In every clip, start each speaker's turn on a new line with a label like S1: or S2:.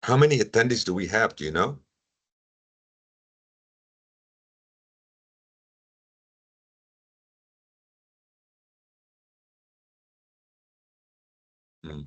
S1: How many attendees do we have? Do you know? Hmm.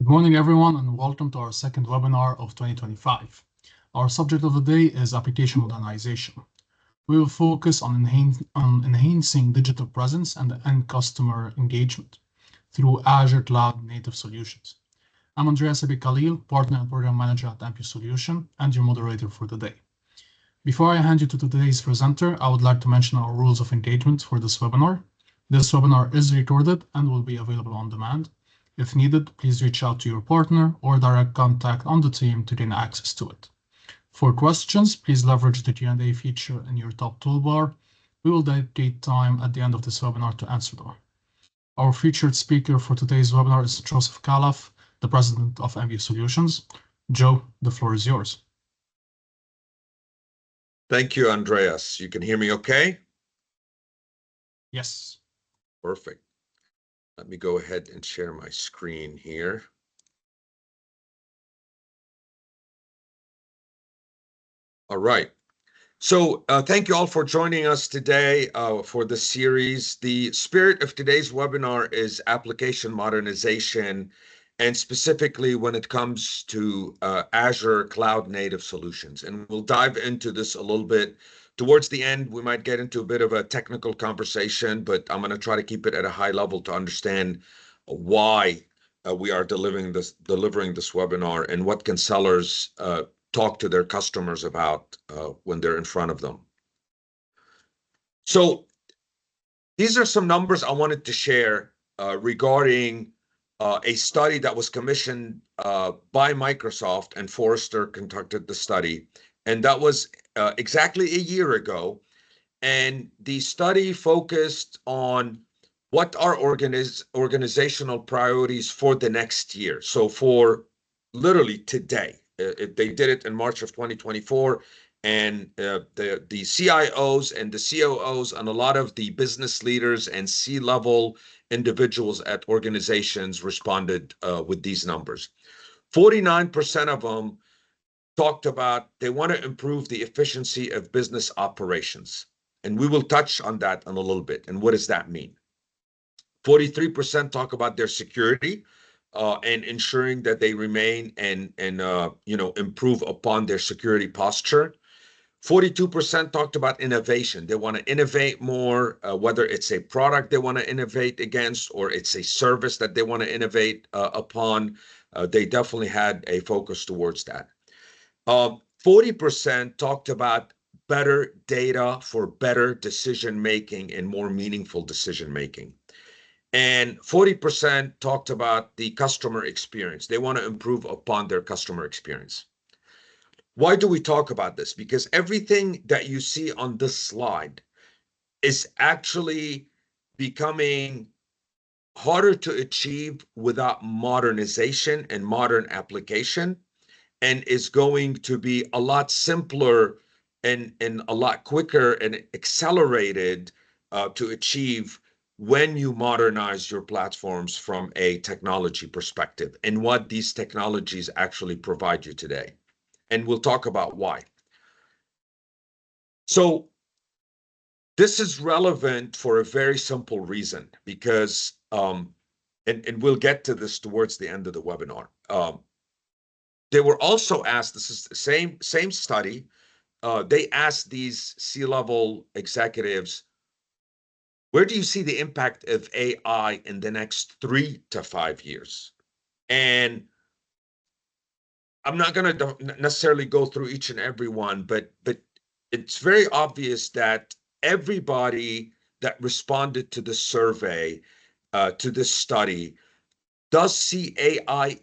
S2: Good morning, everyone, and welcome to our second webinar of 2025. Our subject of the day is application modernization. We will focus on, enhancing digital presence and end customer engagement through Azure Cloud Native Solutions. I'm Andreas Abi Khalil, Partner and Program Manager at Ampio Solution, and your moderator for the day. Before I hand you to today's presenter, I would like to mention our rules of engagement for this webinar. This webinar is recorded and will be available on demand. If needed, please reach out to your partner or direct contact on the team to gain access to it. For questions, please leverage the Q&A feature in your top toolbar. We will dedicate time at the end of this webinar to answer them. Our featured speaker for today's webinar is Joseph Kalaf, the President of Ampio Solutions. Joe, the floor is yours.
S1: Thank you, Andreas. You can hear me okay?
S2: Yes.
S1: Perfect. Let me go ahead and share my screen here. All right. So thank you all for joining us today for the series. The spirit of today's webinar is application modernization, and specifically when it comes to Azure Cloud Native Solutions. And we'll dive into this a little bit. Towards the end, we might get into a bit of a technical conversation, but I'm going to try to keep it at a high level to understand why we are delivering this webinar and what can sellers talk to their customers about when they're in front of them. So these are some numbers I wanted to share regarding a study that was commissioned by Microsoft, and Forrester conducted the study, and that was exactly a year ago. And the study focused on what are organizational priorities for the next year. So for literally today, they did it in March of 2024, and the CIOs and the COOs and a lot of the business leaders and C-level individuals at organizations responded with these numbers. 49% of them talked about they want to improve the efficiency of business operations. And we will touch on that in a little bit. And what does that mean? 43% talk about their security and ensuring that they remain and improve upon their security posture. 42% talked about innovation. They want to innovate more, whether it's a product they want to innovate against or it's a service that they want to innovate upon. They definitely had a focus towards that. 40% talked about better data for better decision making and more meaningful decision making. And 40% talked about the customer experience. They want to improve upon their customer experience. Why do we talk about this? Because everything that you see on this slide is actually becoming harder to achieve without modernization and modern application, and is going to be a lot simpler and a lot quicker and accelerated to achieve when you modernize your platforms from a technology perspective and what these technologies actually provide you today. And we'll talk about why. So This is relevant for a very simple reason because, and we'll get to this towards the end of the webinar. They were also asked, this is the same study, they asked these C-level executives, where do you see the impact of AI in the next 3 to 5 years? And I'm not going to necessarily go through each and every one, but it's very obvious that everybody that responded to the survey, to this study, does see AI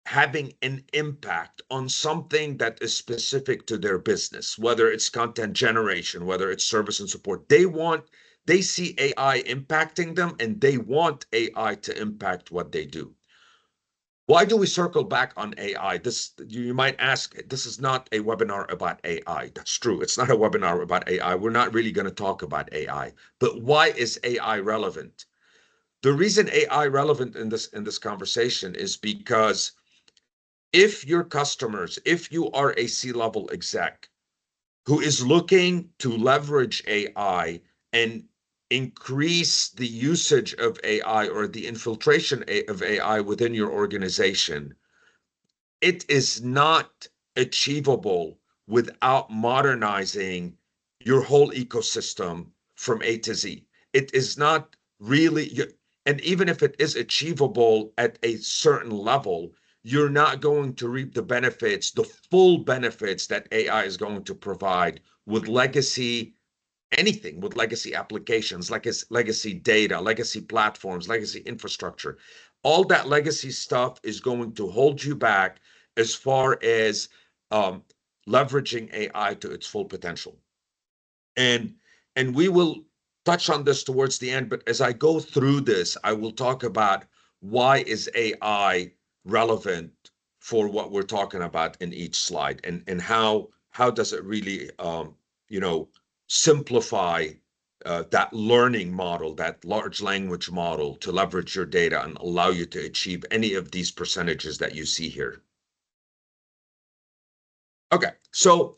S1: having an impact on something that is specific to their business, whether it's content generation, whether it's service and support. They see AI impacting them, and they want AI to impact what they do. Why do we circle back on AI? You might ask, this is not a webinar about AI. That's true. It's not a webinar about AI. We're not really going to talk about AI. But why is AI relevant? The reason AI relevant in this conversation is because if your customers, if you are a C-level exec who is looking to leverage AI and increase the usage of AI or the infiltration of AI within your organization, it is not achievable without modernizing your whole ecosystem from A to Z. It is not really, and even if it is achievable at a certain level, you're not going to reap the benefits, the full benefits that AI is going to provide with legacy anything, with legacy applications, like legacy data, legacy platforms, legacy infrastructure. All that legacy stuff is going to hold you back as far as um, leveraging AI to its full potential. And we will touch on this towards the end, but as I go through this, I will talk about why is AI relevant for what we're talking about in each slide, and how does it really you know simplify that learning model, that large language model, to leverage your data and allow you to achieve any of these percentages that you see here. Okay, so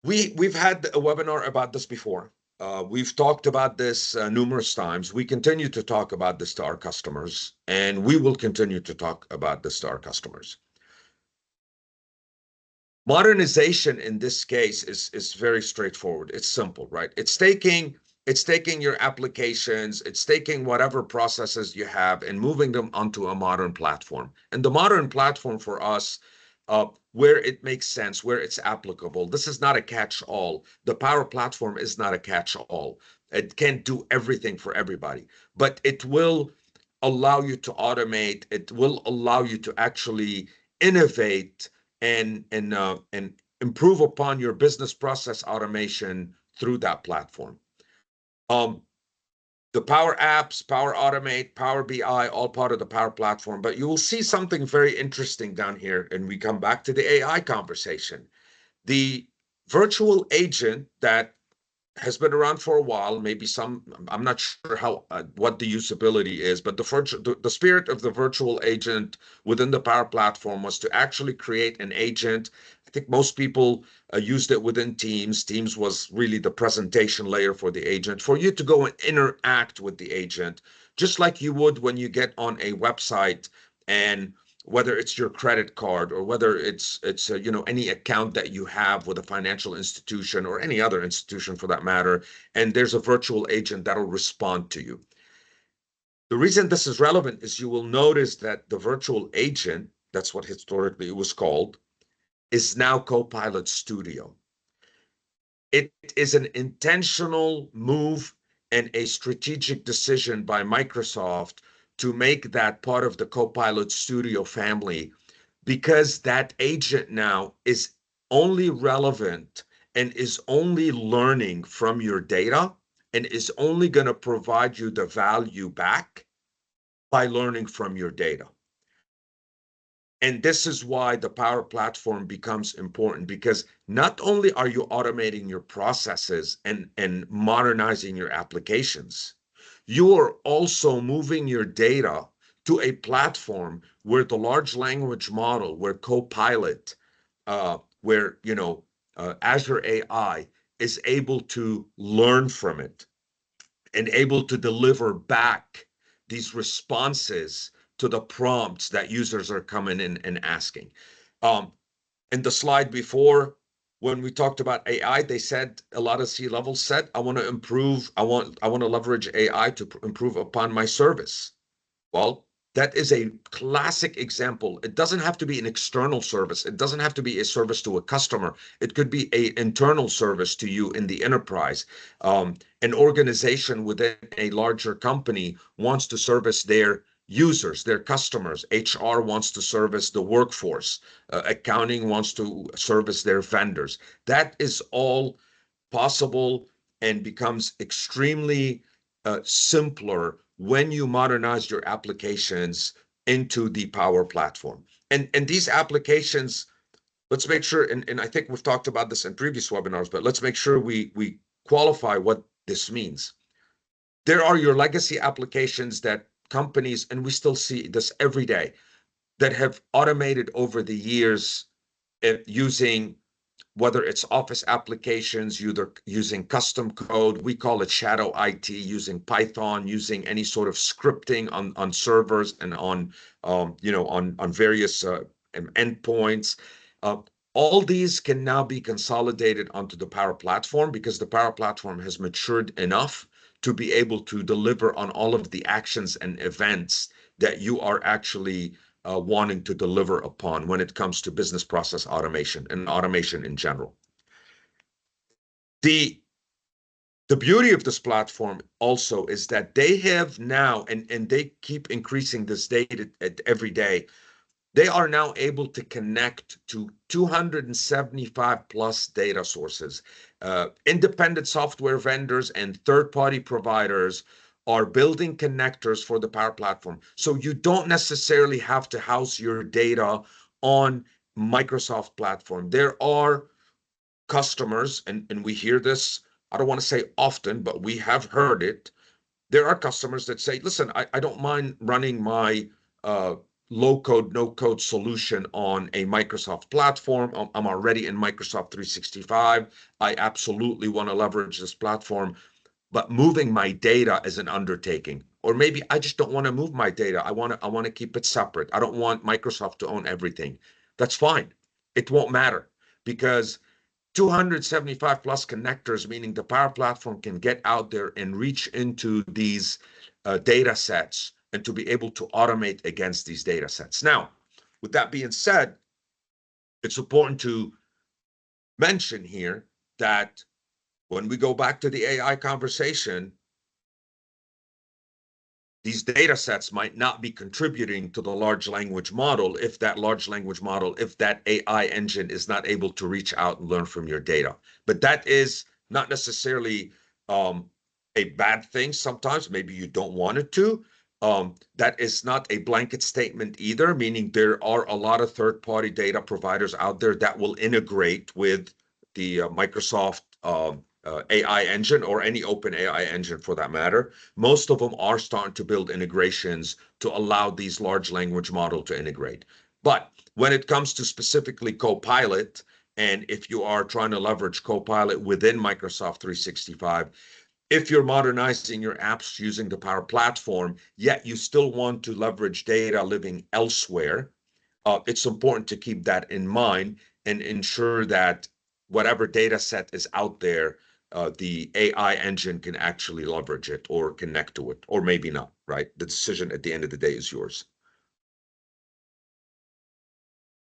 S1: we've had a webinar about this before. We've talked about this numerous times. We continue to talk about this to our customers, and we will continue to talk about this to our customers. Modernization in this case is very straightforward. It's simple, right? It's taking your applications, it's taking whatever processes you have and moving them onto a modern platform. And the modern platform for us, where it makes sense, where it's applicable. This is not a catch-all. The Power Platform is not a catch-all. It can't do everything for everybody, but it will allow you to automate. It will allow you to actually innovate and improve upon your business process automation through that platform. Um, the Power Apps, Power Automate, Power BI, all part of the Power Platform. But you will see something very interesting down here, and we come back to the AI conversation. The virtual agent that has been around for a while. Maybe I'm not sure how what the usability is, but the spirit of the virtual agent within the Power Platform was to actually create an agent. I think most people used it within Teams. Teams was really the presentation layer for the agent, for you to go and interact with the agent, just like you would when you get on a website, and whether it's your credit card or whether it's any account that you have with a financial institution or any other institution for that matter, and there's a virtual agent that'll respond to you. The reason this is relevant is you will notice that the virtual agent, that's what historically it was called, is now Copilot Studio. It is an intentional move and a strategic decision by Microsoft to make that part of the Copilot Studio family, because that agent now is only relevant and is only learning from your data and is only going to provide you the value back by learning from your data. And this is why the Power Platform becomes important, because not only are you automating your processes and modernizing your applications, you are also moving your data to a platform where the large language model, where Copilot, where Azure AI is able to learn from it and able to deliver back these responses to the prompts that users are coming in and asking. Um, in the slide before, when we talked about AI, they said a lot of C-levels said, I want to improve, I want to leverage AI to improve upon my service. Well, that is a classic example. It doesn't have to be an external service. It doesn't have to be a service to a customer. It could be an internal service to you in the enterprise. An organization within a larger company wants to service their users, their customers. HR wants to service the workforce. Accounting wants to service their vendors. That is all possible and becomes extremely simpler when you modernize your applications into the Power Platform. And these applications, let's make sure, and I think we've talked about this in previous webinars, but let's make sure we qualify what this means. There are your legacy applications that companies, and we still see this every day, that have automated over the years using whether it's Office applications, either using custom code, we call it shadow IT, using Python, using any sort of scripting on servers and on on various endpoints. Uh, all these can now be consolidated onto the Power Platform because the Power Platform has matured enough to be able to deliver on all of the actions and events that you are actually wanting to deliver upon when it comes to business process automation and automation in general. The the beauty of this platform also is that they have now, and they keep increasing this data every day, they are now able to connect to 275 plus data sources. Independent software vendors and third-party providers are building connectors for the Power Platform. So you don't necessarily have to house your data on Microsoft platform. There are customers, and we hear this, I don't want to say often, but we have heard it. There are customers that say, listen, I don't mind running my low code, no code solution on a Microsoft platform. I'm already in Microsoft 365. I absolutely want to leverage this platform, but moving my data is an undertaking. Or maybe I just don't want to move my data. I want to keep it separate. I don't want Microsoft to own everything. That's fine. It won't matter because 275 plus connectors, meaning the Power Platform can get out there and reach into these data sets and to be able to automate against these data sets. Now, with that being said, it's important to mention here that when we go back to the AI conversation, these data sets might not be contributing to the large language model if that large language model, if that AI engine is not able to reach out and learn from your data. But that is not necessarily a bad thing sometimes. Maybe you don't want it to. That is not a blanket statement either, meaning there are a lot of third-party data providers out there that will integrate with the Microsoft AI engine or any open AI engine for that matter. Most of them are starting to build integrations to allow these large language model to integrate. But when it comes to specifically Copilot, and if you are trying to leverage Copilot within Microsoft 365, if you're modernizing your apps using the Power Platform, yet you still want to leverage data living elsewhere, it's important to keep that in mind and ensure that whatever data set is out there, the AI engine can actually leverage it or connect to it, or maybe not, right? The decision at the end of the day is yours.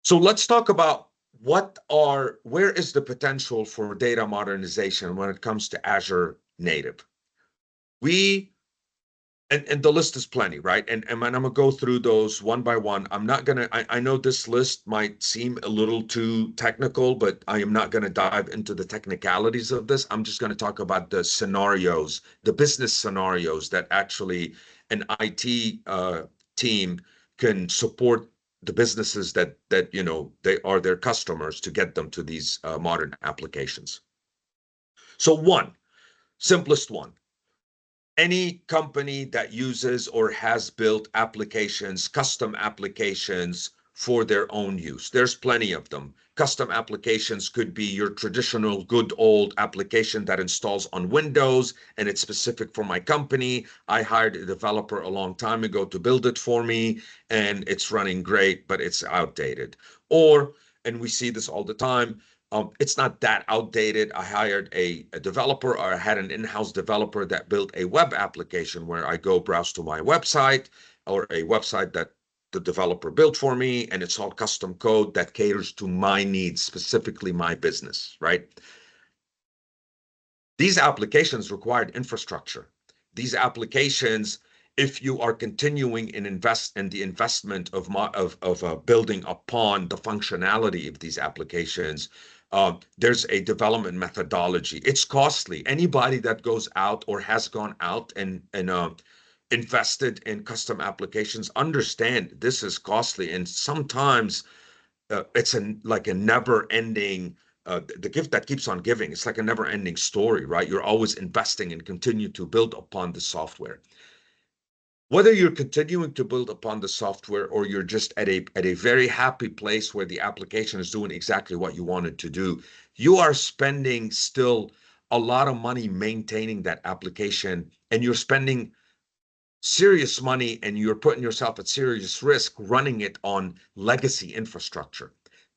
S1: So let's talk about where is the potential for data modernization when it comes to Azure native? We and the list is plenty, right? And I'm gonna go through those one by one. I'm not gonna. I know this list might seem a little too technical, but I am not gonna dive into the technicalities of this. I'm just gonna talk about the scenarios, the business scenarios that actually an IT team can support the businesses that they are their customers to get them to these modern applications. So simplest one, any company that uses or has built applications, custom applications for their own use. There's plenty of them. Custom applications could be your traditional good old application that installs on Windows and it's specific for my company. I hired a developer a long time ago to build it for me and it's running great, but it's outdated. Or, and we see this all the time, it's not that outdated. I hired a developer, or I had an in-house developer that built a web application where I go browse to my website, or a website that the developer built for me, and it's all custom code that caters to my needs, specifically my business, right? These applications required infrastructure. These applications, if you are continuing in the investment of building upon the functionality of these applications, there's a development methodology. It's costly. Anybody that goes out or has gone out and invested in custom applications understand this is costly, and sometimes it's like a never ending the gift that keeps on giving. It's like a never ending story, right? You're always investing and continue to build upon the software. Whether you're continuing to build upon the software or you're just at a very happy place where the application is doing exactly what you wanted to do, you are spending still a lot of money maintaining that application, and you're spending serious money and you're putting yourself at serious risk running it on legacy infrastructure.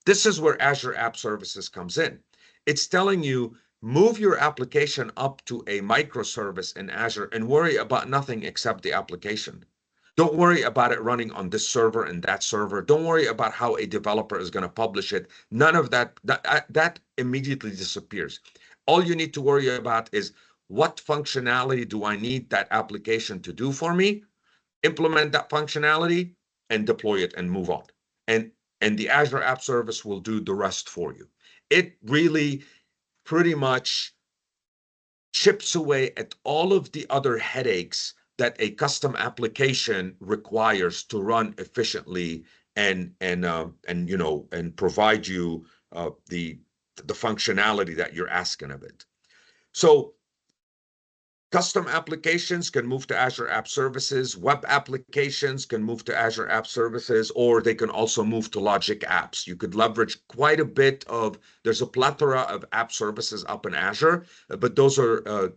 S1: This is where Azure App Services comes in. It's telling you, move your application up to a microservice in Azure and worry about nothing except the application. Don't worry about it running on this server and that server. Don't worry about how a developer is going to publish it. None of that immediately disappears. All you need to worry about is, what functionality do I need that application to do for me? Implement that functionality and deploy it and move on. And the Azure App Service will do the rest for you. It really pretty much chips away at all of the other headaches that a custom application requires to run efficiently and provide you the functionality that you're asking of it. So custom applications can move to Azure App Services. Web applications can move to Azure App Services, or they can also move to Logic Apps. You could leverage quite a bit of, there's a plethora of app services up in Azure, but those are,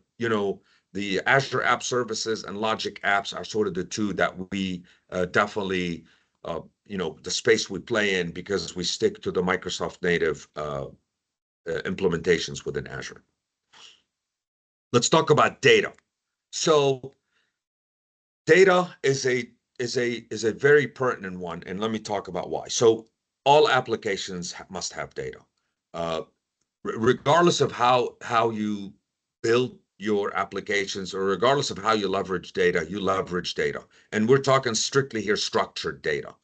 S1: the Azure App Services and Logic Apps are sort of the two that we definitely, the space we play in, because we stick to the Microsoft native implementations within Azure. Let's talk about data. So data is a very pertinent one, and let me talk about why. So all applications must have data, regardless of how you build your applications, or regardless of how you leverage data. You leverage data, and we're talking strictly here structured data.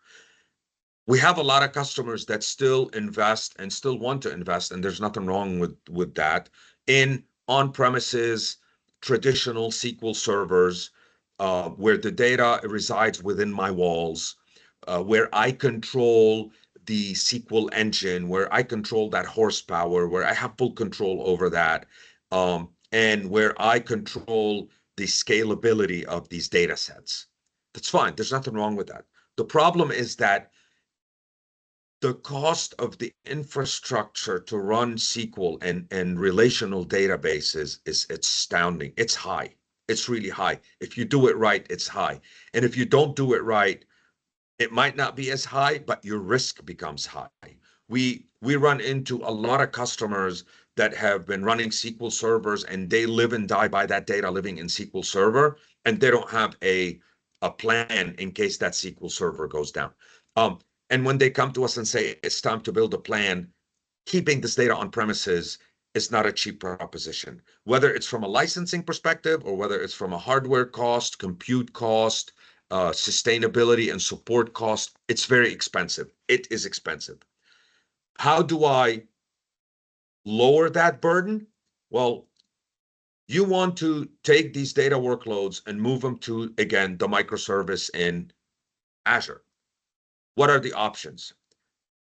S1: We have a lot of customers that still invest and still want to invest, and there's nothing wrong with that, in on-premises traditional SQL servers, where the data resides within my walls, where I control the SQL engine, where I control that horsepower, where I have full control over that, and where I control the scalability of these data sets. That's fine. There's nothing wrong with that. The problem is that the cost of the infrastructure to run SQL and relational databases is astounding. It's high. It's really high. If you do it right, it's high. And if you don't do it right, it might not be as high, but your risk becomes high. We run into a lot of customers that have been running SQL servers, and they live and die by that data living in SQL Server, and they don't have a plan in case that SQL Server goes down. And when they come to us and say it's time to build a plan, keeping this data on premises is not a cheap proposition, whether it's from a licensing perspective or whether it's from a hardware cost, compute cost, sustainability and support cost. It's very expensive. It is expensive. How do I lower that burden? Well, you want to take these data workloads and move them to, again, the microservice in Azure. What are the options?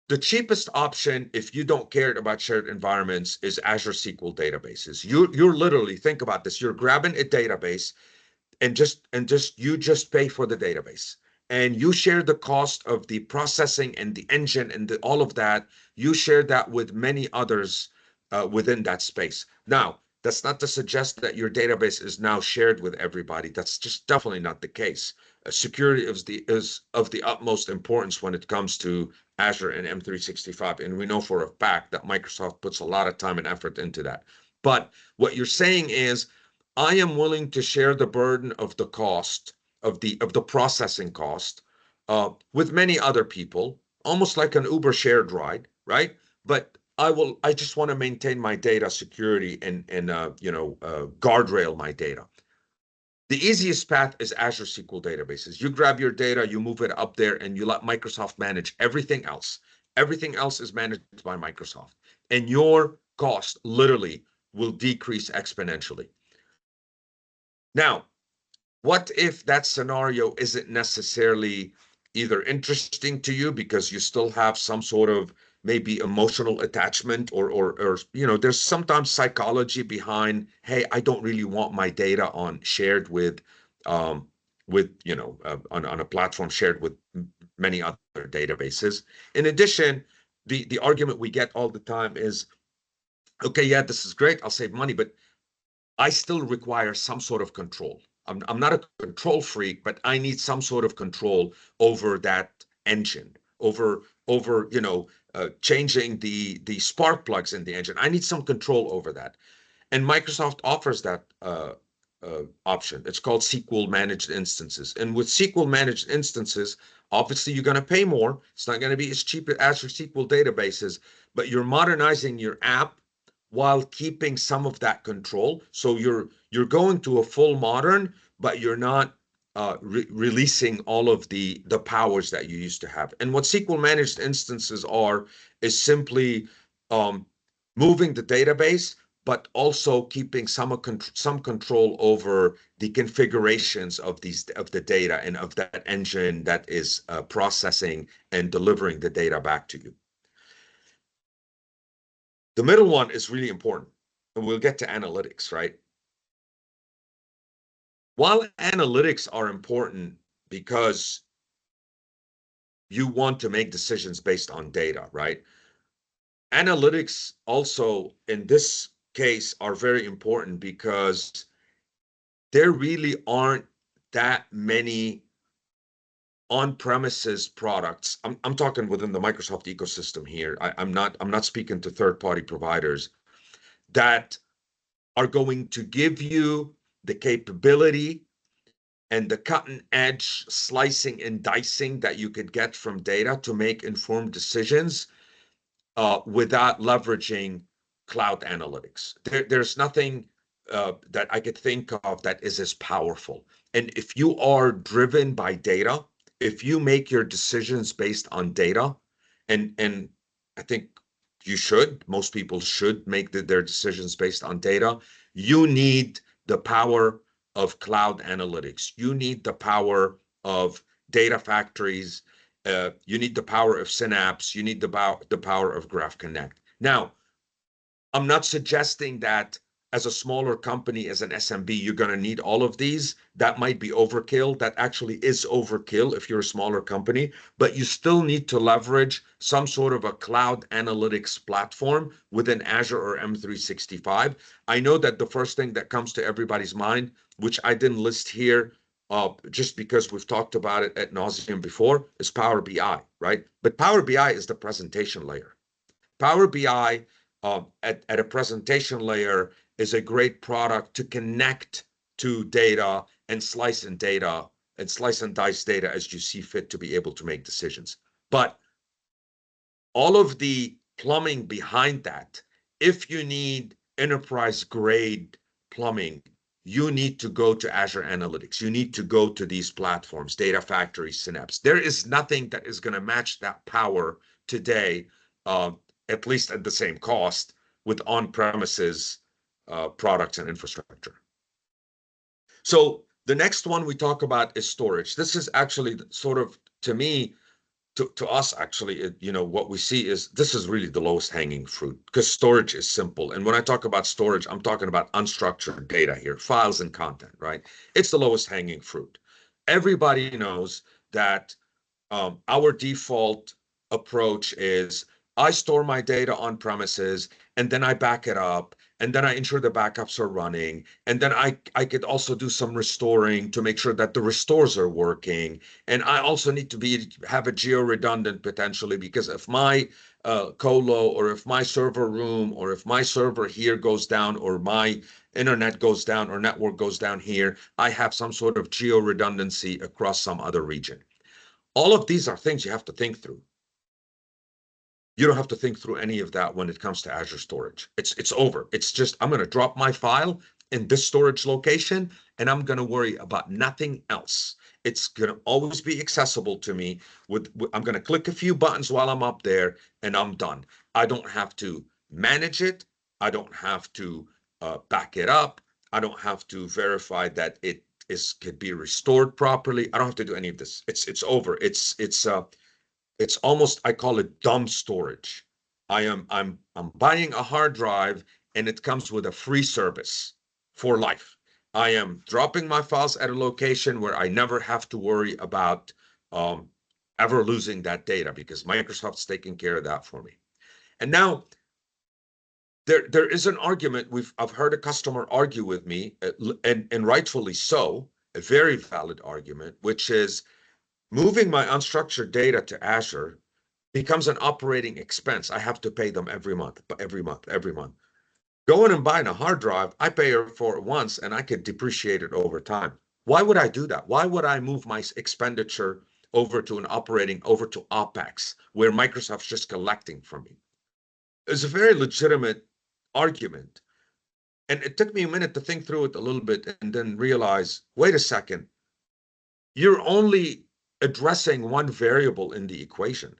S1: The cheapest option, if you don't care about shared environments, is Azure SQL databases. You're literally, think about this. You're grabbing a database and just pay for the database. and you share the cost of the processing and the engine and all of that. You share that with many others within that space. Now, that's not to suggest that your database is now shared with everybody. That's just definitely not the case. Security is of the utmost importance when it comes to Azure and M365, and we know for a fact that Microsoft puts a lot of time and effort into that. But what you're saying is, I am willing to share the burden of the cost of the processing cost with many other people, almost like an Uber shared ride, right? But I just want to maintain my data security and guardrail my data. The easiest path is Azure SQL databases. You grab your data, you move it up there, and you let Microsoft manage everything else. Everything else is managed by Microsoft, and your cost literally will decrease exponentially. Now, what if that scenario isn't necessarily either interesting to you because you still have some sort of maybe emotional attachment, or there's sometimes psychology behind, hey, I don't really want my data on shared um on a platform shared with many other databases. In addition, the argument we get all the time is, okay, yeah, this is great, I'll save money, but I still require some sort of control. I'm not a control freak, but I need some sort of control over that engine, over changing the spark plugs in the engine. I need some control over that. And Microsoft offers that option. It's called SQL managed instances. And with SQL managed instances, obviously you're going to pay more. It's not going to be as cheap as Azure SQL databases, but you're modernizing your app while keeping some of that control. So you're going to a full modern, but you're not releasing all of the powers that you used to have. And what SQL managed instances are is simply um, moving the database, but also keeping some control over the configurations of the data and of that engine that is processing and delivering the data back to you. The middle one is really important, and we'll get to analytics, right? While analytics are important because you want to make decisions based on data, right? Analytics also, in this case, are very important because there really aren't that many on-premises products. I'm talking within the Microsoft ecosystem here. I'm not speaking to third-party providers that are going to give you the capability and the cutting edge slicing and dicing that you could get from data to make informed decisions without leveraging cloud analytics. There's nothing that I could think of that is as powerful. And if you are driven by data, if you make your decisions based on data, and I think most people should make their decisions based on data, you need the power of cloud analytics. You need the power of data factories. You need the power of Synapse. You need the power of Graph Connect. Now, I'm not suggesting that as a smaller company, as an SMB, you're going to need all of these. That might be overkill. That actually is overkill if you're a smaller company, but you still need to leverage some sort of a cloud analytics platform within Azure or M365. I know that the first thing that comes to everybody's mind, which I didn't list here, just because we've talked about it ad nauseum before, is Power BI, right? But Power BI is the presentation layer. Power BI at a presentation layer is a great product to connect to data and slice and dice data as you see fit to be able to make decisions. But all of the plumbing behind that, if you need enterprise grade plumbing, you need to go to Azure Analytics. You need to go to these platforms, Data Factory, Synapse. There is nothing that is going to match that power today, uh, at least at the same cost, with on-premises products and infrastructure. So the next one we talk about is storage. This is actually sort of, to me, to us, actually, what we see is this is really the lowest hanging fruit because storage is simple. And when I talk about storage, I'm talking about unstructured data here, files and content, right? It's the lowest hanging fruit. Everybody knows that our default approach is I store my data on premises and then I back it up and then I ensure the backups are running. And then I could also do some restoring to make sure that the restores are working. And I also need to have a geo-redundant potentially, because if my colo or if my server room or if my server here goes down or my internet goes down or network goes down here, I have some sort of geo-redundancy across some other region. All of these are things you have to think through. You don't have to think through any of that when it comes to Azure storage. It's over. It's just, I'm going to drop my file in this storage location and I'm going to worry about nothing else. It's going to always be accessible to me. I'm going to click a few buttons while I'm up there and I'm done. I don't have to manage it. I don't have to back it up. I don't have to verify that it could be restored properly. I don't have to do any of this. It's over. It's almost, I call it dumb storage. I'm buying a hard drive and it comes with a free service for life. I am dropping my files at a location where I never have to worry about um, ever losing that data because Microsoft's taking care of that for me. And now there is an argument I've heard a customer argue with me, and rightfully so, a very valid argument, which is moving my unstructured data to Azure becomes an operating expense. I have to pay them every month, every month, every month. Going and buying a hard drive, I pay for it once and I could depreciate it over time. Why would I do that? Why would I move my expenditure over to over to OpEx, where Microsoft's just collecting from me? It's a very legitimate argument. And it took me a minute to think through it a little bit and then realize, wait a second, you're only addressing one variable in the equation.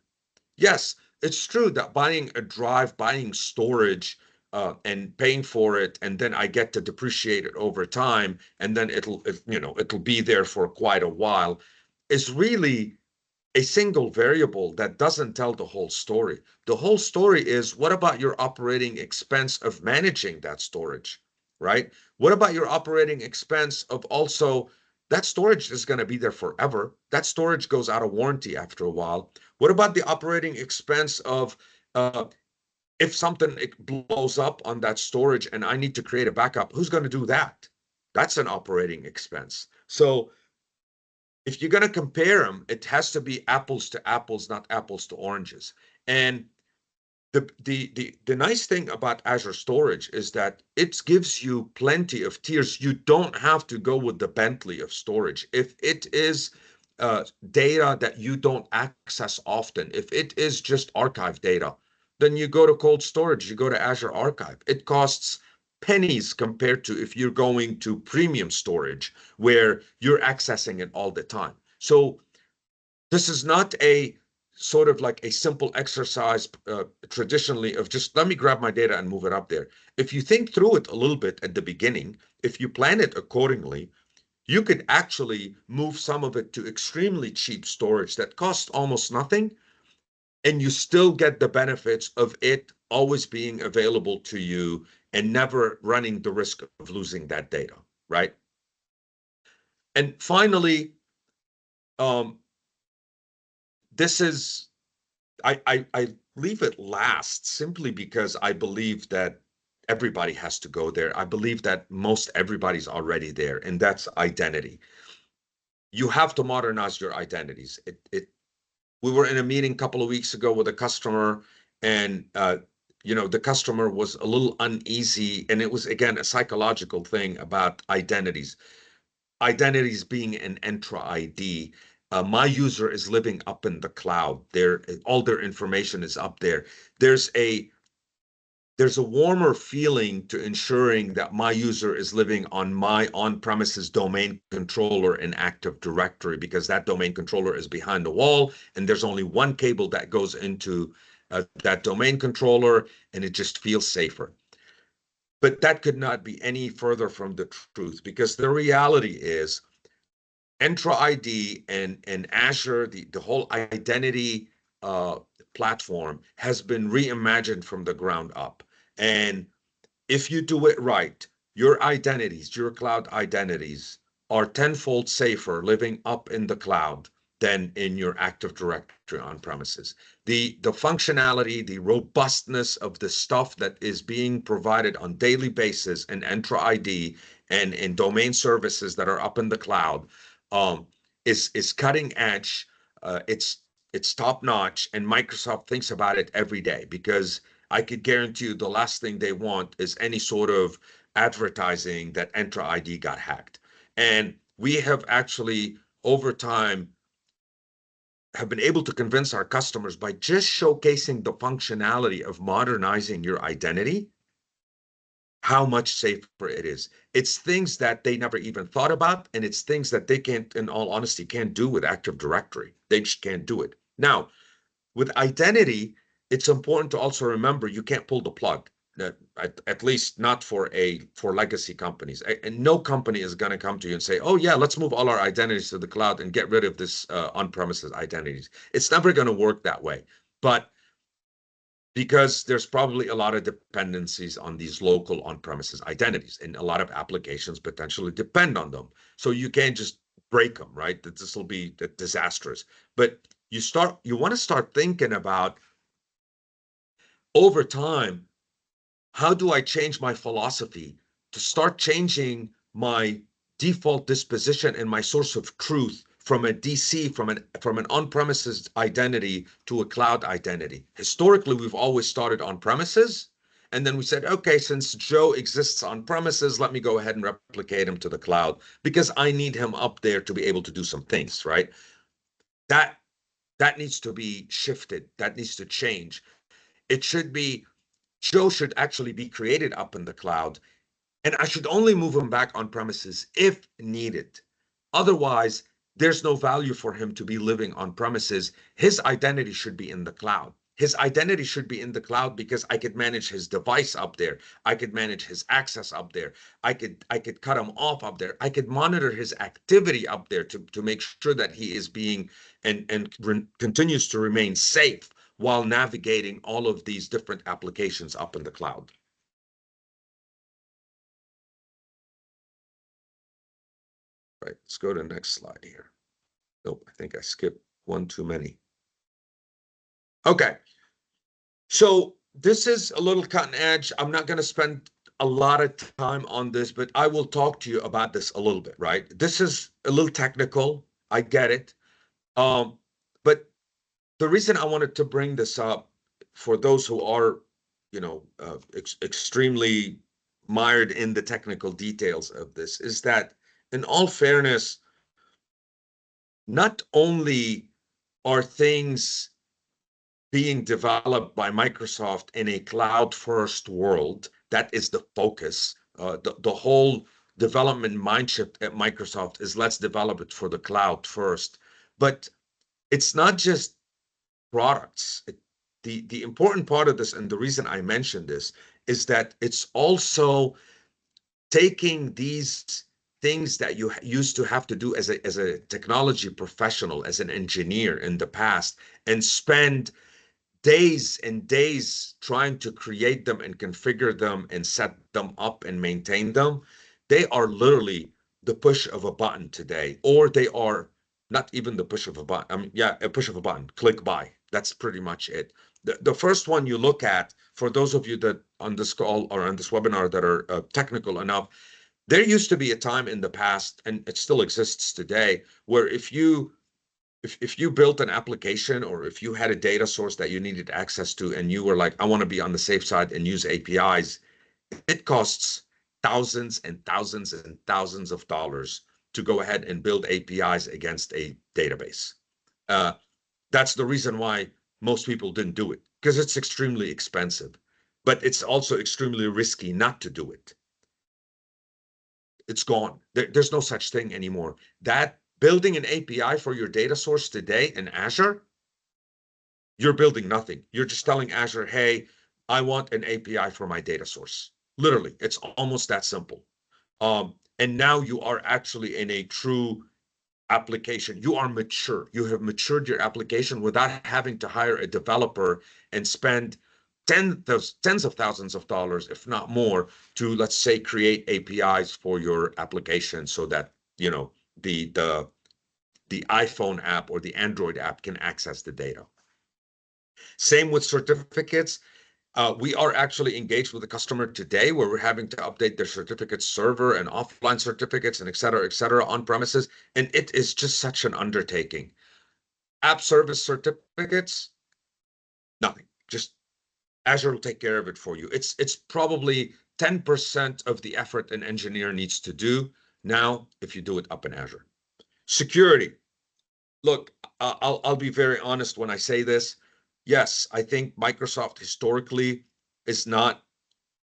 S1: Yes, it's true that buying a drive, buying storage, and paying for it, and then I get to depreciate it over time, and then it'll be there for quite a while, is really a single variable that doesn't tell the whole story. The whole story is, what about your operating expense of managing that storage, right? What about your operating expense of also that storage is going to be there forever. That storage goes out of warranty after a while. What about the operating expense of if something blows up on that storage and I need to create a backup? Who's going to do that? That's an operating expense. So if you're going to compare them, it has to be apples to apples, not apples to oranges. And the nice thing about Azure Storage is that it gives you plenty of tiers. You don't have to go with the Bentley of storage. If it is data that you don't access often, if it is just archive data, then you go to cold storage, you go to Azure Archive. It costs pennies compared to if you're going to premium storage where you're accessing it all the time. So this is not a sort of like a simple exercise traditionally of just let me grab my data and move it up there. If you think through it a little bit at the beginning, if you plan it accordingly, you could actually move some of it to extremely cheap storage that costs almost nothing, and you still get the benefits of it always being available to you and never running the risk of losing that data, right? And finally, um, this is I leave it last simply because I believe that everybody has to go there. I believe that most everybody's already there, and that's identity. You have to modernize your identities. We were in a meeting a couple of weeks ago with a customer, and the customer was a little uneasy, and it was again a psychological thing about identities. Identities being an Entra ID. My user is living up in the cloud. All their information is up there. There's a there's a warmer feeling to ensuring that my user is living on my on-premises domain controller in Active Directory, because that domain controller is behind the wall and there's only one cable that goes into that domain controller, and it just feels safer. But that could not be any further from the truth, because the reality is Entra ID and Azure, the whole identity platform has been reimagined from the ground up. And if you do it right, your identities, your cloud identities, are tenfold safer living up in the cloud than in your Active Directory on premises. The functionality, the robustness of the stuff that is being provided on daily basis in Entra ID and in domain services that are up in the cloud um, is cutting edge. It's top notch, and Microsoft thinks about it every day because I could guarantee you the last thing they want is any sort of advertising that Entra ID got hacked. And we have actually over time have been able to convince our customers by just showcasing the functionality of modernizing your identity, how much safer it is. It's things that they never even thought about, and it's things that they can't, in all honesty, can't do with Active Directory. They just can't do it. Now, with identity, it's important to also remember you can't pull the plug. At least not for legacy companies. And no company is going to come to you and say, "Oh yeah, let's move all our identities to the cloud and get rid of this on-premises identities." It's never going to work that way. But because there's probably a lot of dependencies on these local on-premises identities, and a lot of applications potentially depend on them. So you can't just break them, right? That this will be disastrous. But you want to start thinking about over time, how do I change my philosophy to start changing my default disposition and my source of truth from a DC, from an on-premises identity to a cloud identity? Historically, we've always started on premises, and then we said, okay, since Joe exists on premises, let me go ahead and replicate him to the cloud because I need him up there to be able to do some things, right? That that needs to be shifted. That needs to change. It should be Joe should actually be created up in the cloud, and I should only move him back on premises if needed. Otherwise, there's no value for him to be living on premises. His identity should be in the cloud. His identity should be in the cloud because I could manage his device up there. I could manage his access up there. I could cut him off up there. I could monitor his activity up there to make sure that he is being and continues to remain safe while navigating all of these different applications up in the cloud. Right, let's go to the next slide here. Nope, I think I skipped one too many. Okay, so this is a little cutting edge. I'm not going to spend a lot of time on this, but I will talk to you about this a little bit, right? This is a little technical. I get it. Um, but the reason I wanted to bring this up for those who are, extremely mired in the technical details of this is that, in all fairness, not only are things being developed by Microsoft in a cloud-first world, that is the focus. The whole development mindset at Microsoft is let's develop it for the cloud first. But it's not just products. The important part of this, and the reason I mentioned this, is that it's also taking these things that you used to have to do as a technology professional, as an engineer in the past, and spend days and days trying to create them and configure them and set them up and maintain them. They are literally the push of a button today, or they are not even the push of a button. I mean, yeah, a push of a button, click buy. That's pretty much it. The first one you look at, for those of you that on this call or on this webinar that are technical enough, there used to be a time in the past, and it still exists today, where if you built an application or if you had a data source that you needed access to and you were like, I want to be on the safe side and use APIs, it costs thousands and thousands and thousands of dollars to go ahead and build APIs against a database. Uh, that's the reason why most people didn't do it, because it's extremely expensive, but it's also extremely risky not to do it. It's gone. There's no such thing anymore. That building an API for your data source today in Azure, you're building nothing. You're just telling Azure, hey, I want an API for my data source. Literally, it's almost that simple. And now you are actually in a true application. You are mature. You have matured your application without having to hire a developer and spend tens of thousands of dollars, if not more, to, let's say, create APIs for your application so that, the the iPhone app or the Android app can access the data. Same with certificates. We are actually engaged with the customer today where we're having to update their certificate server and offline certificates and et cetera, on premises. And it is just such an undertaking. App service certificates, nothing. Just Azure will take care of it for you. It's probably 10% of the effort an engineer needs to do now if you do it up in Azure. Security. Look, I'll be very honest when I say this. Yes, I think Microsoft historically is not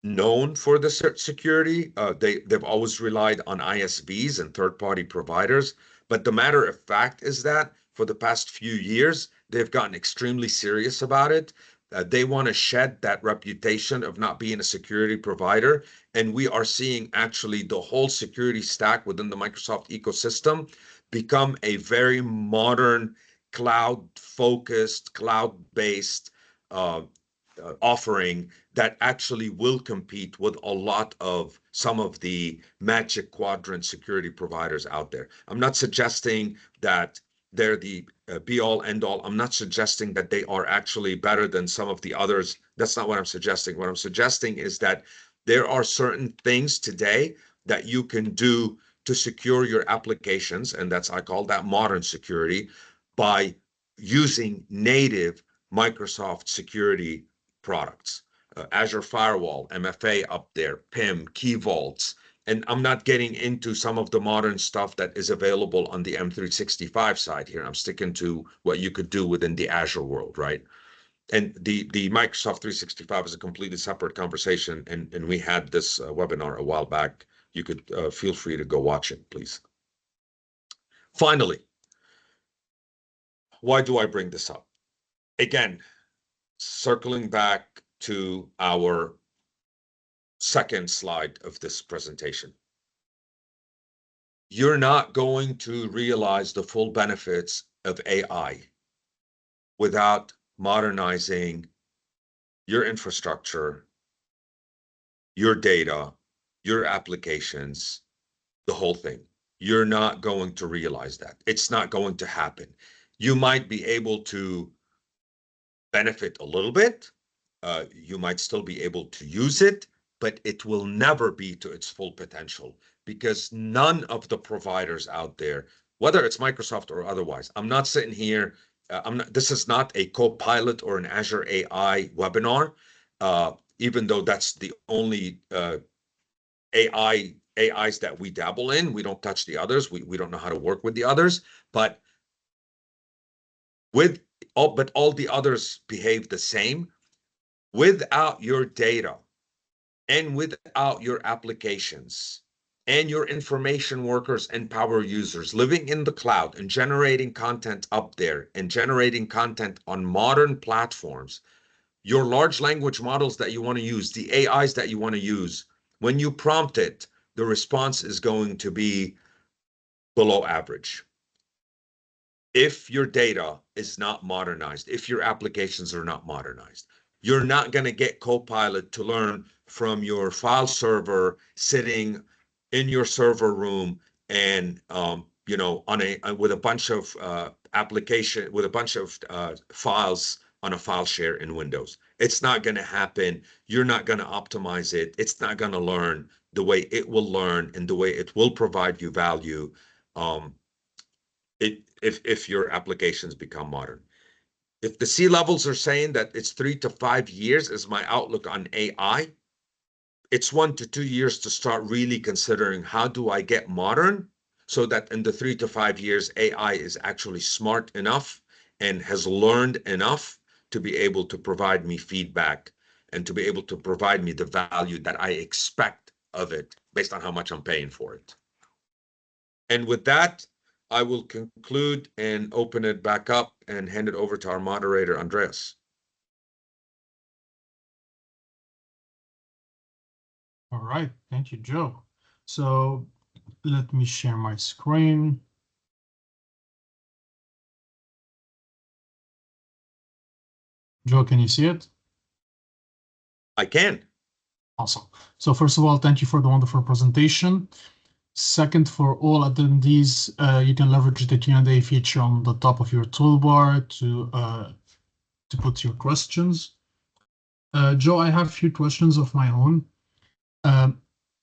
S1: known for the security. They've always relied on ISVs and third-party providers. But the matter of fact is that for the past few years, they've gotten extremely serious about it. They want to shed that reputation of not being a security provider. And we are seeing actually the whole security stack within the Microsoft ecosystem become a very modern, cloud-focused, cloud-based offering that actually will compete with a lot of some of the Magic Quadrant security providers out there. I'm not suggesting that they're the be all end all. I'm not suggesting that they are actually better than some of the others. That's not what I'm suggesting. What I'm suggesting is that there are certain things today that you can do to secure your applications, and I call that modern security, by using native Microsoft security products. Azure Firewall, MFA up there, PIM, Key Vaults. And I'm not getting into some of the modern stuff that is available on the M365 side here. I'm sticking to what you could do within the Azure world, right? And the Microsoft 365 is a completely separate conversation, and we had this webinar a while back. You could feel free to go watch it, please. Finally, why do I bring this up? Again, circling back to our second slide of this presentation. You're not going to realize the full benefits of AI without modernizing your infrastructure, your data, your applications, the whole thing. You're not going to realize that. It's not going to happen. You might be able to benefit a little bit. You might still be able to use it, but it will never be to its full potential because none of the providers out there, whether it's Microsoft or otherwise, I'm not sitting here. This is not a Copilot or an Azure AI webinar, even though that's the only AIs that we dabble in. We don't touch the others. We don't know how to work with the others, but all the others behave the same. Without your data and without your applications and your information workers and power users living in the cloud and generating content up there and generating content on modern platforms, your large language models that you want to use, the AIs that you want to use, when you prompt it, the response is going to be below average. If your data is not modernized, if your applications are not modernized, you're not going to get Copilot to learn from your file server sitting in your server room and with a bunch of files on a file share in Windows. It's not going to happen. You're not going to optimize it. It's not going to learn the way it will learn and the way it will provide you value. If your applications become modern. If the C-levels are saying that it's 3 to 5 years is my outlook on AI, it's 1 to 2 years to start really considering how do I get modern so that in the 3 to 5 years, AI is actually smart enough and has learned enough to be able to provide me feedback and to be able to provide me the value that I expect of it based on how much I'm paying for it. And with that, I will conclude and open it back up and hand it over to our moderator, Andreas.
S2: All right, thank you, Joe. So let me share my screen. Joe, can you see it?
S1: I can.
S2: Awesome. So first of all, thank you for the wonderful presentation. Second, for all attendees, you can leverage the Q&A feature on the top of your toolbar to put your questions. Joe, I have a few questions of my own.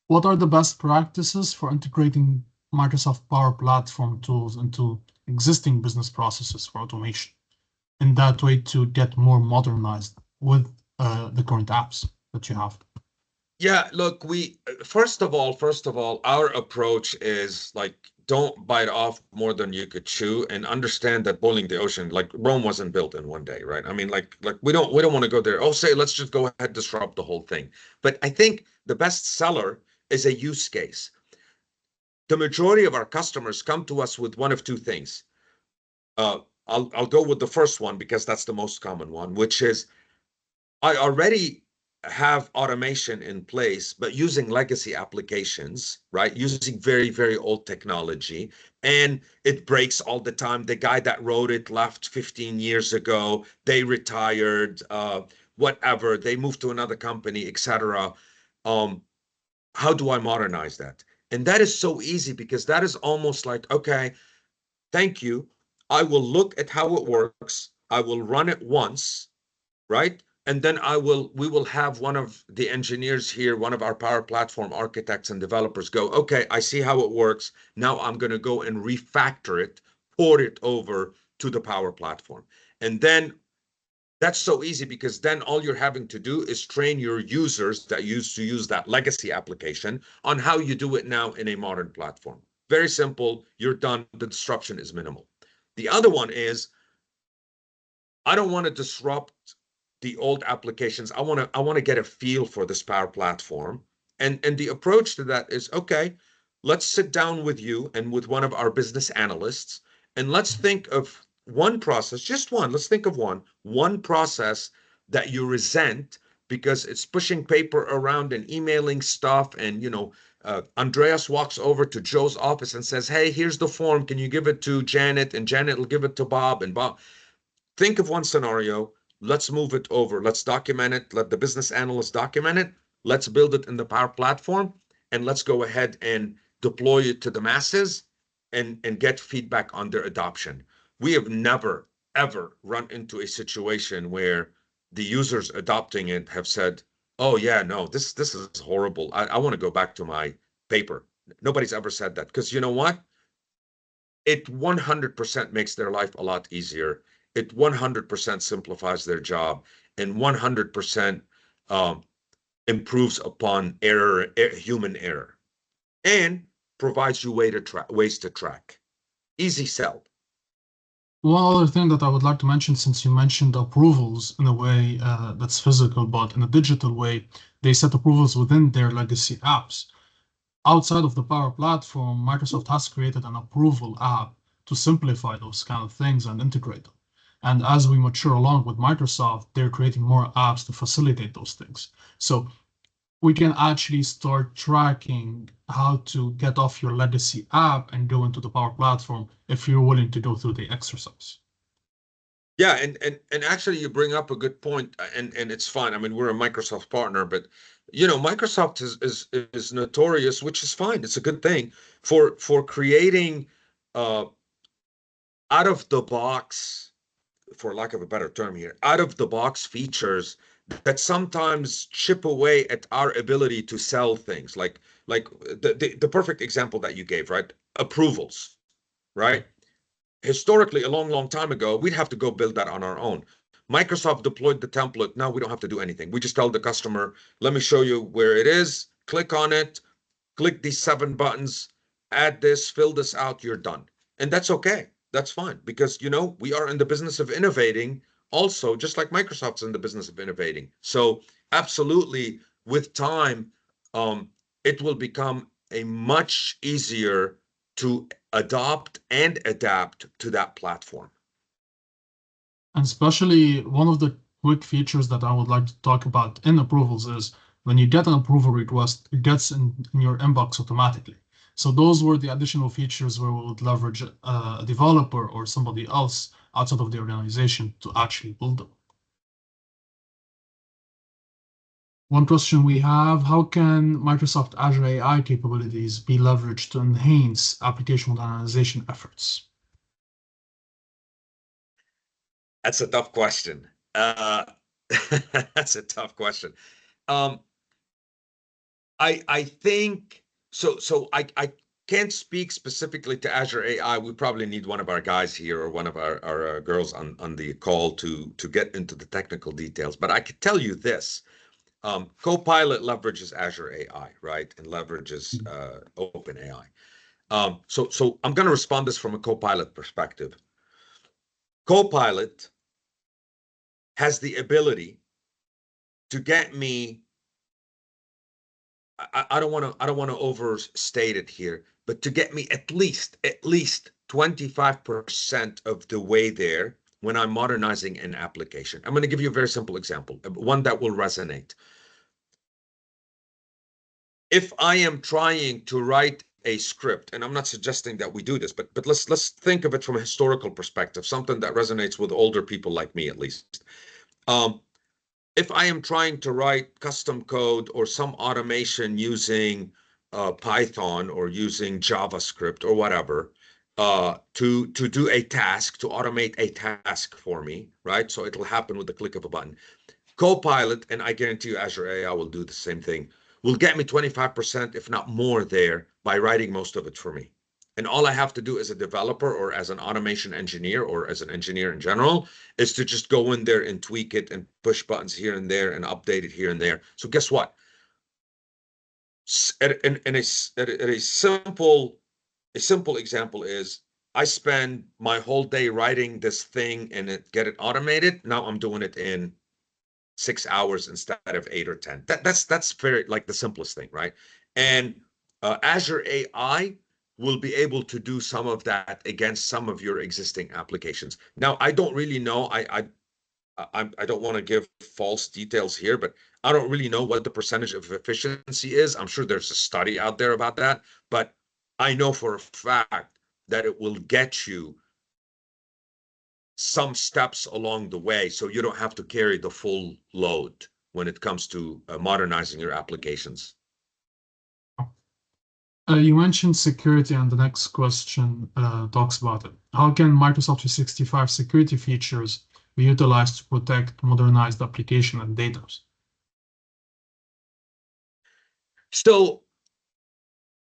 S2: What are the best practices for integrating Microsoft Power Platform tools into existing business processes for automation? In that way to get more modernized with the current apps that you have?
S1: Yeah, look, we first of all, our approach is like don't bite off more than you could chew and understand that boiling the ocean, like Rome wasn't built in one day, right? I mean, like we don't want to go there. Oh, say let's just go ahead disrupt the whole thing. But I think the best seller is a use case. The majority of our customers come to us with one of two things. I'll go with the first one because that's the most common one, which is I already have automation in place, but using legacy applications, right? Using very, very old technology, and it breaks all the time. The guy that wrote it left 15 years ago. They retired, whatever. They moved to another company, etc. Um, how do I modernize that? And that is so easy because that is almost like, okay, thank you. I will look at how it works. I will run it once, right? And then we will have one of the engineers here, one of our Power Platform architects and developers go, okay, I see how it works. Now I'm going to go and refactor it, port it over to the Power Platform. And then that's so easy because then all you're having to do is train your users that used to use that legacy application on how you do it now in a modern platform. Very simple. You're done. The disruption is minimal. The other one is I don't want to disrupt the old applications. I want to get a feel for this Power Platform. And the approach to that is okay, let's sit down with you and with one of our business analysts and let's think of one process, just one. Let's think of one process that you resent because it's pushing paper around and emailing stuff and Andreas walks over to Joe's office and says, "Hey, here's the form. Can you give it to Janet?" And Janet will give it to Bob, and Bob think of one scenario. Let's move it over. Let's document it. Let the business analyst document it. Let's build it in the Power Platform, and let's go ahead and deploy it to the masses and get feedback on their adoption. We have never, ever run into a situation where the users adopting it have said, oh, yeah, no, this is horrible. I want to go back to my paper. Nobody's ever said that because you know what? It 100% makes their life a lot easier. It 100% simplifies their job and 100% um, improves upon human error, and provides you ways to track. Easy sell.
S2: One other thing that I would like to mention, since you mentioned approvals in a way that's physical, but in a digital way, they set approvals within their legacy apps. Outside of the Power Platform, Microsoft has created an approval app to simplify those kind of things and integrate them. And as we mature along with Microsoft, they're creating more apps to facilitate those things. So we can actually start tracking how to get off your legacy app and go into the Power Platform if you're willing to go through the exercise.
S1: Yeah, and actually you bring up a good point, and it's fine. I mean, we're a Microsoft partner, but Microsoft is notorious, which is fine. It's a good thing for creating uh out of the box, for lack of a better term here, out of the box features that sometimes chip away at our ability to sell things. Like the perfect example that you gave, right? Approvals, right? Historically, a long, long time ago, we'd have to go build that on our own. Microsoft deployed the template. Now we don't have to do anything. We just tell the customer, let me show you where it is. Click on it, click these 7 buttons, add this, fill this out, you're done. And that's okay. That's fine because, we are in the business of innovating also, just like Microsoft's in the business of innovating. So, absolutely, with time, um, it will become a much easier to adopt and adapt to that platform.
S2: And especially one of the quick features that I would like to talk about in approvals is when you get an approval request, it gets in your inbox automatically. So those were the additional features where we would leverage a developer or somebody else outside of the organization to actually build them. One question we have, how can Microsoft Azure AI capabilities be leveraged to enhance application modernization efforts?
S1: That's a tough question. That's a tough question. Um, I think so. I can't speak specifically to Azure AI. We probably need one of our guys here or one of our girls on the call to get into the technical details. But I could tell you this: Copilot leverages Azure AI, right, and leverages OpenAI. So I'm going to respond this from a Copilot perspective. Copilot has the ability to get me. I don't want to overstate it here, but to get me at least 25% of the way there when I'm modernizing an application. I'm going to give you a very simple example, one that will resonate. If I am trying to write a script, and I'm not suggesting that we do this, but let's think of it from a historical perspective, something that resonates with older people like me at least. If I am trying to write custom code or some automation using Python or using JavaScript or whatever to do a task, to automate a task for me, right? So it'll happen with the click of a button. Copilot, and I guarantee you Azure AI will do the same thing, will get me 25%, if not more, there by writing most of it for me. And all I have to do as a developer or as an automation engineer or as an engineer in general is to just go in there and tweak it and push buttons here and there and update it here and there. So guess what? In a simple example is I spend my whole day writing this thing and get it automated. Now I'm doing it in 6 hours instead of 8 or 10. That's very like the simplest thing, right? And Azure AI will be able to do some of that against some of your existing applications. Now, I don't really know. I don't want to give false details here, but I don't really know what the percentage of efficiency is. I'm sure there's a study out there about that, but I know for a fact that it will get you some steps along the way so you don't have to carry the full load when it comes to modernizing your applications.
S2: You mentioned security, and the next question talks about it. How can Microsoft 365 security features be utilized to protect modernized application and data?
S1: So,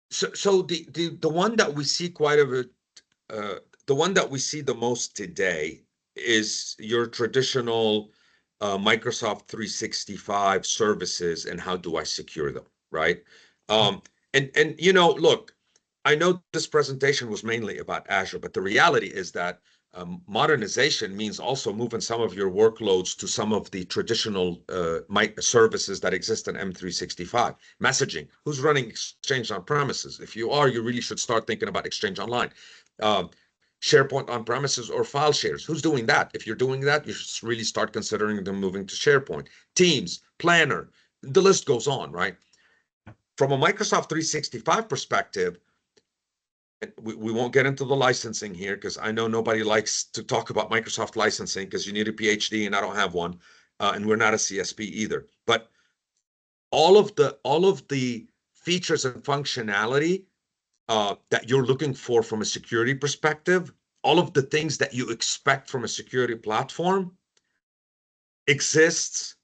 S1: the one that we see quite a bit, the one that we see the most today is your traditional Microsoft 365 services and how do I secure them, right? Um, and look, I know this presentation was mainly about Azure, but the reality is that modernization means also moving some of your workloads to some of the traditional services that exist in M365. Messaging, who's running Exchange on premises? If you are, you really should start thinking about Exchange Online. SharePoint on premises or file shares. Who's doing that? If you're doing that, you should really start considering them moving to SharePoint. Teams, Planner, the list goes on, right? From a Microsoft 365 perspective, we won't get into the licensing here because I know nobody likes to talk about Microsoft licensing because you need a PhD and I don't have one, and we're not a CSP either. But all of the features and functionality that you're looking for from a security perspective, all of the things that you expect from a security platform exists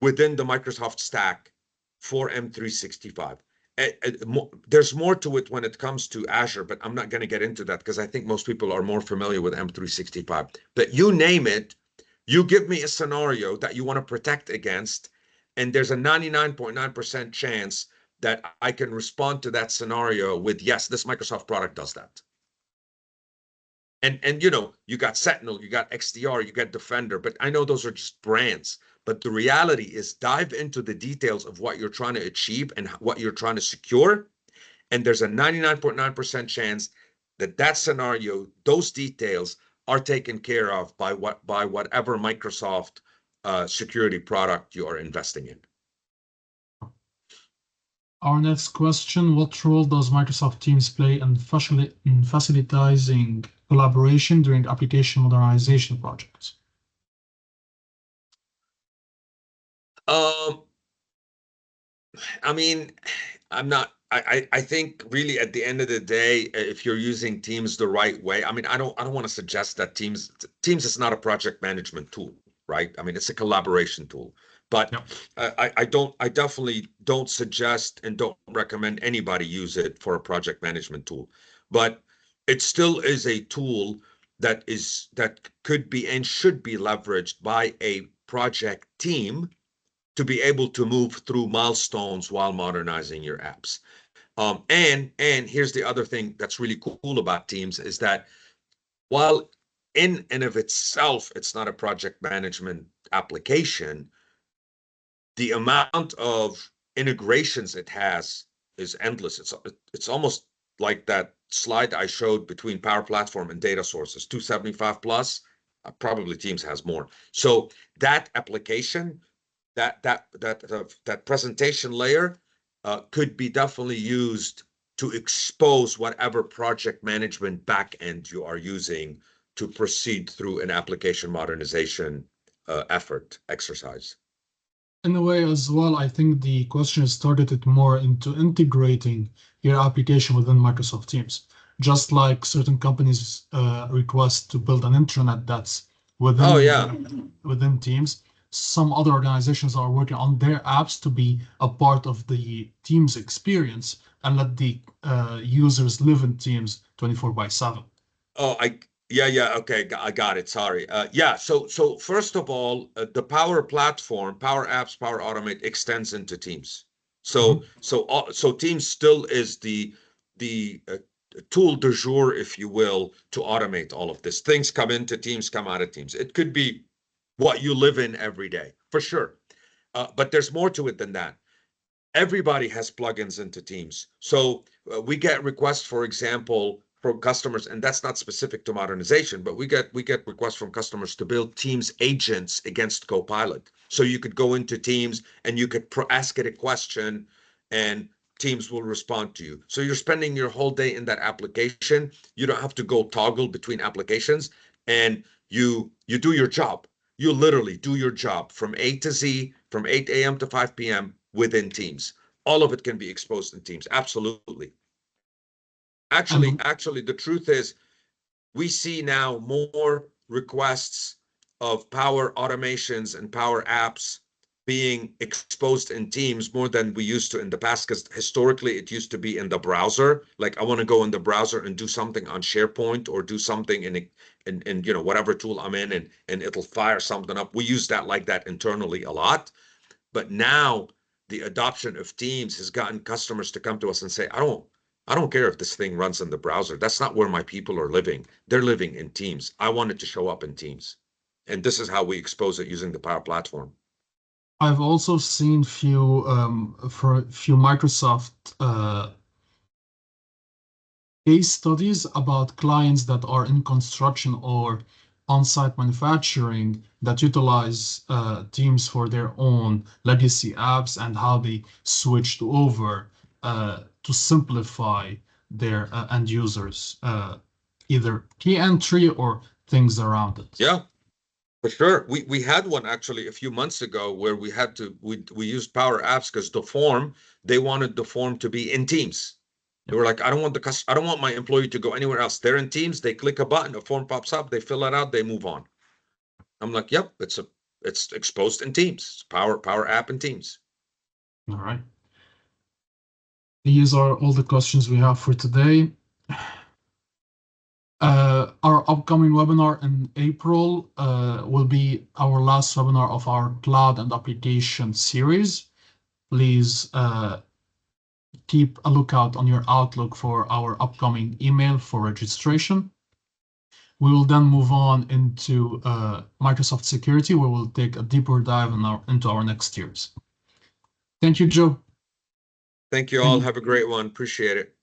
S1: within the Microsoft stack for M365. There's more to it when it comes to Azure, but I'm not going to get into that because I think most people are more familiar with M365. But you name it, you give me a scenario that you want to protect against, and there's a 99.9% chance that I can respond to that scenario with, yes, this Microsoft product does that. And you got Sentinel, you got XDR, you got Defender, but I know those are just brands. But the reality is dive into the details of what you're trying to achieve and what you're trying to secure. And there's a 99.9% chance that that scenario, those details are taken care of by whatever Microsoft security product you are investing in.
S2: Our next question, what role does Microsoft Teams play in facilitating collaboration during application modernization projects?
S1: Um, I mean, I'm not. I think really at the end of the day, if you're using Teams the right way, I mean, I don't want to suggest that Teams is not a project management tool, right? I mean, it's a collaboration tool, but
S2: Yep.
S1: I definitely don't suggest and don't recommend anybody use it for a project management tool, but it still is a tool that could be and should be leveraged by a project team to be able to move through milestones while modernizing your apps. And here's the other thing that's really cool about Teams is that while in and of itself it's not a project management application, the amount of integrations it has is endless. It's almost like that slide I showed between Power Platform and data sources, 275 plus. Probably Teams has more. So that application, that presentation layer could be definitely used to expose whatever project management backend you are using to proceed through an application modernization effort exercise.
S2: In a way as well, I think the question is targeted more into integrating your application within Microsoft Teams. Just like certain companies request to build an intranet that's
S1: Oh yeah.
S2: within Teams, some other organizations are working on their apps to be a part of the Teams experience and let the users live in Teams 24 by 7.
S1: Oh, yeah, okay, I got it. Sorry. Yeah, so first of all, the Power Platform, Power Apps, Power Automate extends into Teams.
S2: Mhm.
S1: So Teams still is the tool du jour, if you will, to automate all of this. Things come into Teams, come out of Teams. It could be what you live in every day, for sure. But there's more to it than that. Everybody has plugins into Teams. So we get requests, for example, from customers, and that's not specific to modernization, but we get requests from customers to build Teams agents against Copilot. So you could go into Teams and you could ask it a question, and Teams will respond to you. So you're spending your whole day in that application. You don't have to go toggle between applications, and you do your job. You literally do your job from A to Z, from 8 a.m. to 5 p.m. within Teams. All of it can be exposed in Teams. Absolutely.
S2: And
S1: Actually, the truth is we see now more requests of Power Automations and Power Apps being exposed in Teams more than we used to in the past, because historically it used to be in the browser. Like I want to go in the browser and do something on SharePoint or do something in whatever tool I'm in, and it'll fire something up. We use that like that internally a lot. But now the adoption of Teams has gotten customers to come to us and say, I don't care if this thing runs in the browser. That's not where my people are living. They're living in Teams. I want it to show up in Teams. And this is how we expose it using the Power Platform.
S2: I've also seen few Microsoft case studies about clients that are in construction or on-site manufacturing that utilize Teams for their own legacy apps and how they switched over to simplify their end users either key entry or things around it.
S1: Yeah, for sure. We had one actually a few months ago where we used Power Apps because they wanted the form to be in Teams. They
S2: Yep.
S1: were like, I don't want my employee to go anywhere else. They're in Teams, they click a button, a form pops up, they fill it out, they move on. I'm like, yep, it's exposed in Teams. It's Power App in Teams.
S2: All right. These are all the questions we have for today. Our upcoming webinar in April will be our last webinar of our cloud and application series. Please keep a lookout on your Outlook for our upcoming email for registration. We will then move on into Microsoft Security, where we'll take a deeper dive into our next years. Thank you, Joe.
S1: Thank you all.
S2: Thank
S1: Have a great one. Appreciate it.